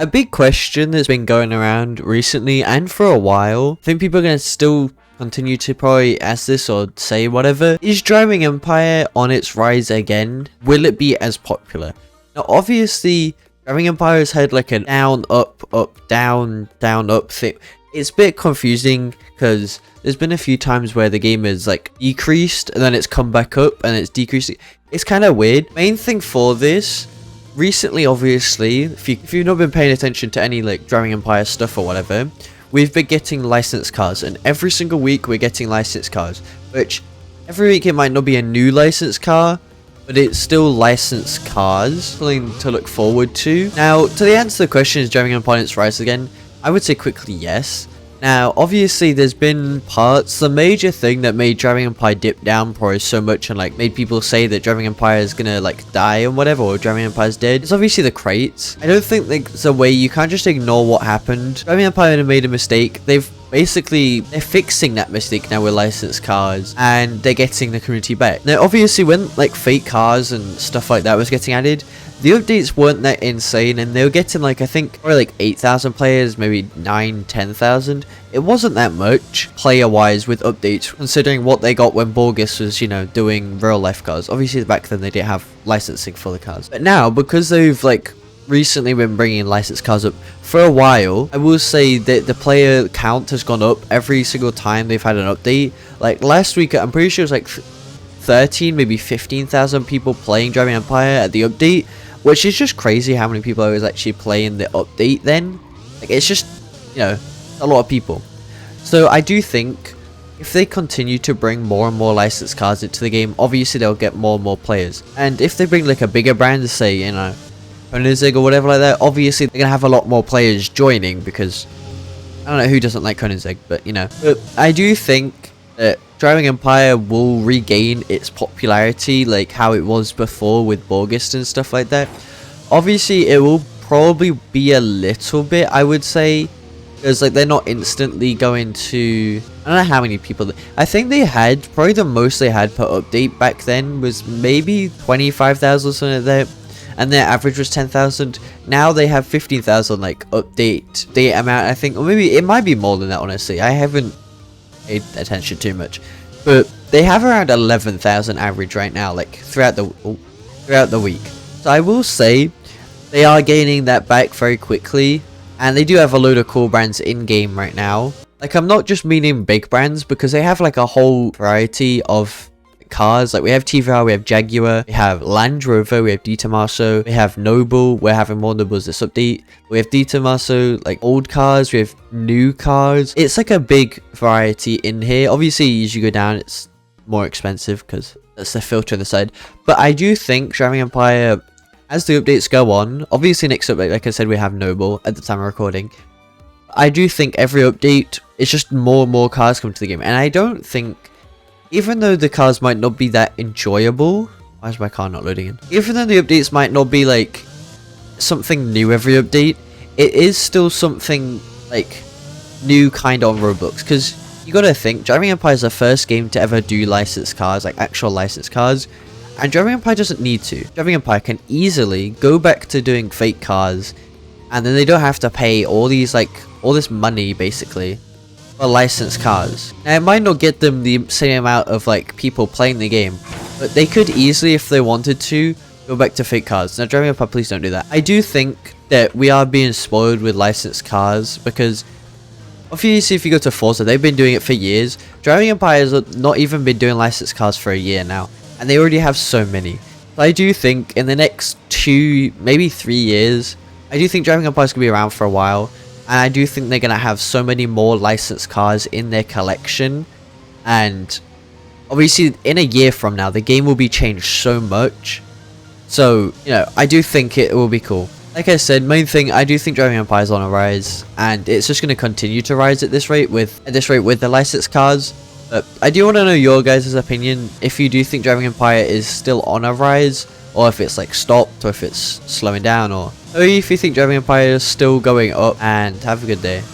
A big question that's been going around recently and for a while, I think people are going to still continue to probably ask this or say whatever, is Driving Empire on its rise again? Will it be as popular? Now obviously, Driving Empire has had like a down, up, up, down, up thing. It's a bit confusing because there's been a few times where the game is like decreased and then it's come back up and it's decreasing. It's kind of weird. Main thing for this, recently obviously, if you've not been paying attention to any like Driving Empire stuff or whatever, we've been getting licensed cars, and every single week we're getting licensed cars, which every week it might not be a new licensed car, but it's still licensed cars, something to look forward to. Now, to the answer to the question, is Driving Empire on its rise again? I would say quickly yes. Now, obviously, there's been parts. The major thing that made Driving Empire dip down probably so much and like made people say that Driving Empire is gonna like die and whatever, or Driving Empire's dead, it's obviously the crates. I don't think there's a way you can't just ignore what happened. Driving Empire made a mistake. They're fixing that mistake now with licensed cars, and they're getting the community back. Now, obviously, when like fake cars and stuff like that was getting added, the updates weren't that insane, and they were getting like, I think, probably like 8,000 players, maybe 10,000. It wasn't that much player-wise with updates, considering what they got when Borgus was, you know, doing real-life cars. Obviously, back then they didn't have licensing for the cars. But now, because they've like recently been bringing licensed cars up for a while, I will say that the player count has gone up every single time they've had an update. Like last week, I'm pretty sure it was like 13, maybe 15,000 people playing Driving Empire at the update, which is just crazy how many people are actually playing the update then. Like, it's just, you know, a lot of people. So I do think if they continue to bring more and more licensed cars into the game, obviously they'll get more and more players. And if they bring like a bigger brand, say, you know, Koenigsegg or whatever like that, obviously they're gonna have a lot more players joining, because I don't know who doesn't like Koenigsegg, but you know. But I do think that Driving Empire will regain its popularity like how it was before with Borgus and stuff like that. Obviously it will probably be a little bit, I would say, because like they're not instantly going to, I don't know how many people, I think they had, probably the most they had per update back then was maybe 25,000 or something like that, and their average was 10,000. Now they have 15,000 like update date amount, I think, or maybe it might be more than that, honestly. I haven't paid attention too much, but they have around 11,000 average right now, like throughout the week. So I will say they are gaining that back very quickly, and they do have a load of cool brands in game right now. Like, I'm not just meaning big brands, because they have like a whole variety of cars. Like, we have TVR, we have Jaguar, we have Land Rover, we have Di Tommaso, we have Noble. We're having more Nobles this update. We have Di Tommaso, like old cars, we have new cars. It's like a big variety in here. Obviously, as you go down, it's more expensive because that's the filter on the side. But I do think Driving Empire, as the updates go on, obviously next update, like I said, we have Noble at the time of recording. I do think every update, it's just more and more cars come to the game. And I don't think, even though the cars might not be that enjoyable, why is my car not loading in? Even though the updates might not be like something new every update, it is still something like new kind of on Roblox. Because you gotta think, Driving Empire is the first game to ever do licensed cars, like actual licensed cars. And Driving Empire doesn't need to. Driving Empire can easily go back to doing fake cars, and then they don't have to pay all these like all this money basically for licensed cars. Now, it might not get them the same amount of like people playing the game, but they could easily, if they wanted to, go back to fake cars. Now, Driving Empire, please don't do that. I do think that we are being spoiled with licensed cars, because obviously if you go to Forza, they've been doing it for years. Driving Empire has not even been doing licensed cars for a year now, and they already have so many. So I do think in the next 2, maybe 3 years, I do think Driving Empire is going to be around for a while. And I do think they're going to have so many more licensed cars in their collection. And obviously, in a year from now, the game will be changed so much. So, you know, I do think it will be cool. Like I said, main thing, I do think Driving Empire is on a rise. And it's just going to continue to rise at this rate with the licensed cars. But I do want to know your guys' opinion. If you do think Driving Empire is still on a rise, or if it's like stopped, or if it's slowing down, or if you think Driving Empire is still going up. And have a good day.